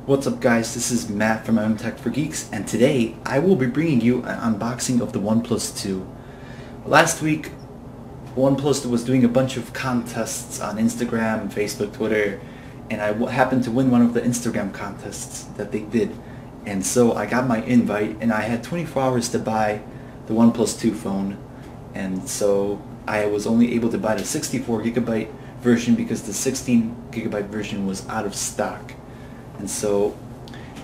What's up guys, this is Matt from Tech for Geeks, and today I will be bringing you an unboxing of the OnePlus 2. Last week, OnePlus was doing a bunch of contests on Instagram, Facebook, Twitter, and I happened to win one of the Instagram contests that they did. And so I got my invite, and I had 24 hours to buy the OnePlus 2 phone, and so I was only able to buy the 64GB version because the 16GB version was out of stock. And so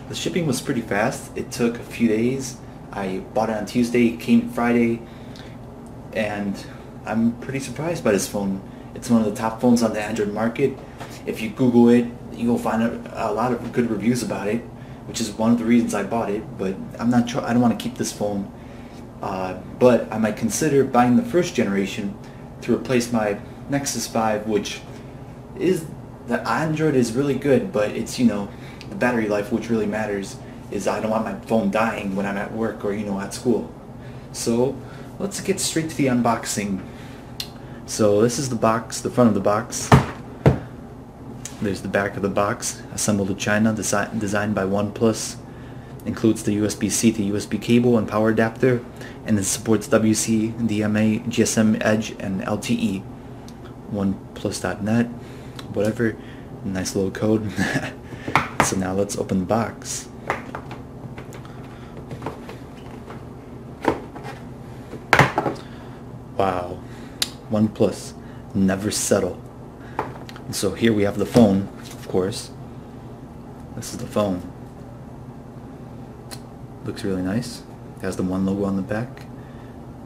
the shipping was pretty fast. It took a few days. I bought it on Tuesday, it came Friday, and I'm pretty surprised by this phone. It's one of the top phones on the Android market. If you Google it, you'll find a lot of good reviews about it, which is one of the reasons I bought it. But I'm not sure. I don't want to keep this phone, but I might consider buying the first generation to replace my Nexus 5, which is, the Android is really good, but it's, the battery life which really matters. Is I don't want my phone dying when I'm at work or at school. So let's get straight to the unboxing. So this is the box, the front of the box. There's the back of the box, assembled in China, designed by OnePlus. Includes the USB-C to USB cable and power adapter, and it supports WC, DMA, GSM Edge, and LTE. OnePlus.net, whatever. Nice little code. So now let's open the box. Wow, OnePlus, never settle. And so here we have the phone, of course. This is the phone. Looks really nice. It has the One logo on the back,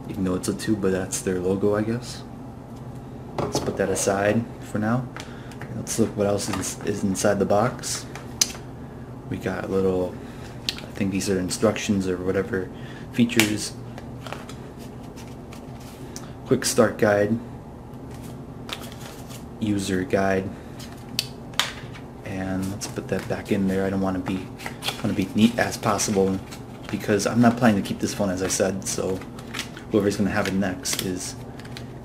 even though it's a 2, but that's their logo, I guess. Let's put that aside for now. Let's look what else is inside the box. We got a little, I think these are instructions or whatever, features. Quick start guide, user guide, and let's put that back in there. I want to be neat as possible because I'm not planning to keep this phone, as I said. So whoever's going to have it next is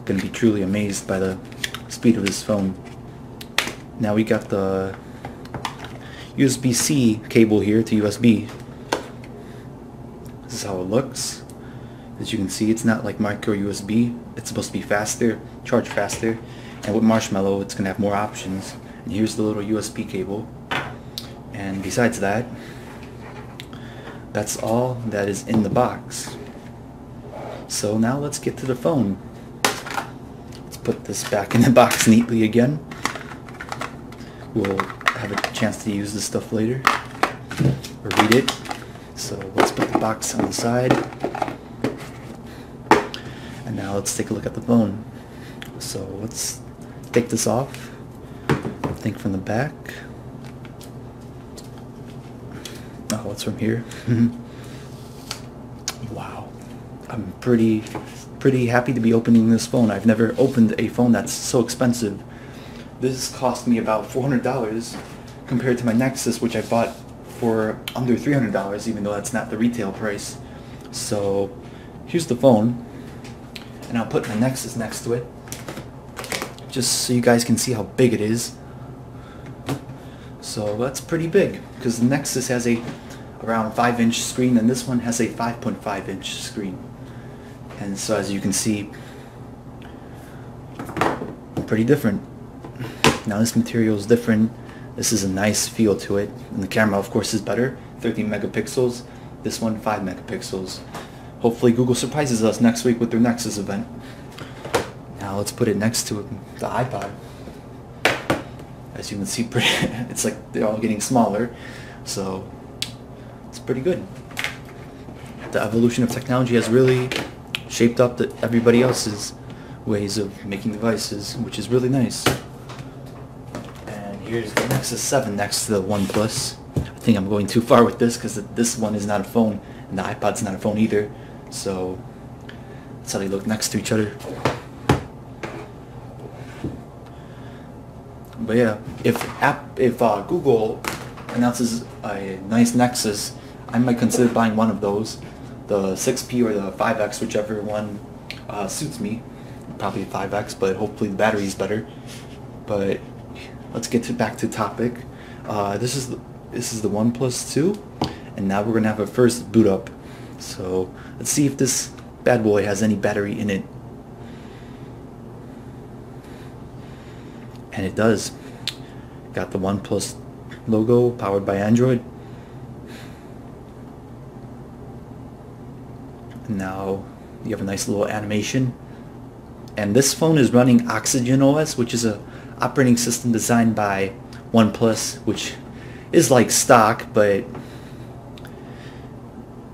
going to be truly amazed by the speed of this phone. Now we got the USB-C cable here to USB. This is how it looks. As you can see, it's not like micro USB. It's supposed to be faster, charge faster, and with Marshmallow it's going to have more options. And here's the little USB cable. And besides that, that's all that is in the box. So now let's get to the phone. Let's put this back in the box neatly again. We'll have a chance to use this stuff later or read it. So let's put the box on the side. And now let's take a look at the phone. So let's take this off. I think from the back. Oh, it's from here. Wow. I'm pretty happy to be opening this phone. I've never opened a phone that's so expensive. This cost me about $400 compared to my Nexus, which I bought for under $300, even though that's not the retail price. So here's the phone, and I'll put my Nexus next to it just so you guys can see how big it is. So that's pretty big because the Nexus has a around 5-inch screen and this one has a 5.5-inch screen. And so as you can see, pretty different. Now this material is different. This is a nice feel to it, and the camera of course is better, 13 megapixels. This one 5 megapixels. Hopefully Google surprises us next week with their Nexus event. Now let's put it next to the iPod. As you can see, it's like they're all getting smaller, so it's pretty good. The evolution of technology has really shaped up everybody else's ways of making devices, which is really nice. Here's the Nexus 7 next to the OnePlus. I think I'm going too far with this because this one is not a phone and the iPod's not a phone either. So that's how they look next to each other. But yeah, if Google announces a nice Nexus, I might consider buying one of those, the 6P or the 5X, whichever one suits me. Probably 5X, but hopefully the battery is better. But let's get back to topic. This is This is the OnePlus 2, and now we're gonna have our first boot up. So let's see if this bad boy has any battery in it. And it does. Got the OnePlus logo, powered by Android. And now you have a nice little animation. And this phone is running Oxygen OS, which is a operating system designed by OnePlus, which is like stock, but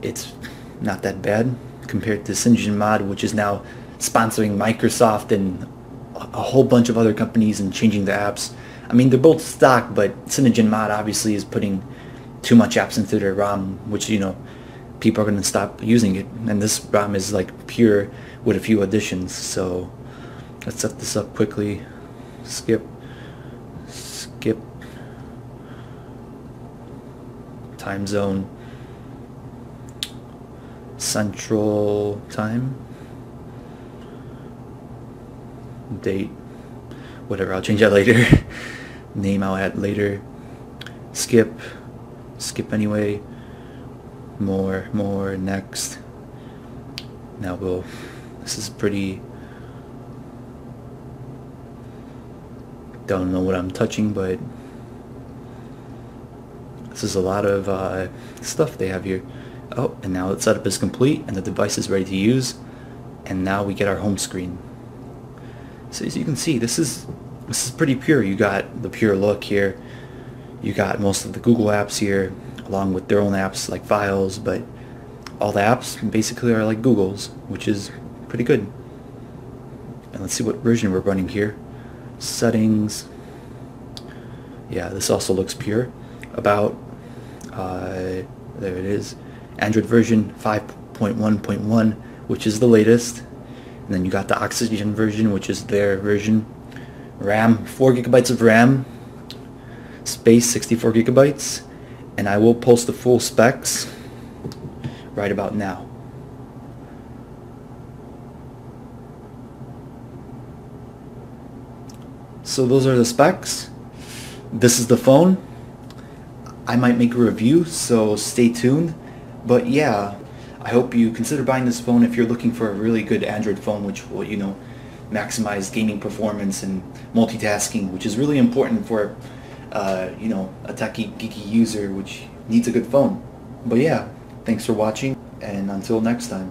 it's not that bad compared to CyanogenMod, which is now sponsoring Microsoft and a whole bunch of other companies and changing the apps. I mean, they're both stock, but CyanogenMod obviously is putting too much apps into their ROM, which, you know, people are going to stop using it. And this ROM is like pure with a few additions. So let's set this up quickly. Skip. Time zone. Central time. Date. Whatever, I'll change that later. Name I'll add later. Skip anyway. More, next. Now this is pretty, don't know what I'm touching, but this is a lot of stuff they have here. Oh, and now the setup is complete and the device is ready to use, and now we get our home screen. So as you can see, this is pretty pure. You got the pure look here. You got most of the Google apps here, along with their own apps like Files, but all the apps basically are like Google's, which is pretty good. And let's see what version we're running here. Settings. Yeah, this also looks pure. About there it is. Android version 5.1.1, which is the latest. And then you got the Oxygen version, which is their version. RAM, 4 gigabytes of RAM. Space, 64 gigabytes. And I will post the full specs right about now. So those are the specs. This is the phone. I might make a review, so stay tuned. But yeah, I hope you consider buying this phone if you're looking for a really good Android phone which will, you know, maximize gaming performance and multitasking, which is really important for you know, a techie geeky user which needs a good phone. But yeah, thanks for watching, and until next time.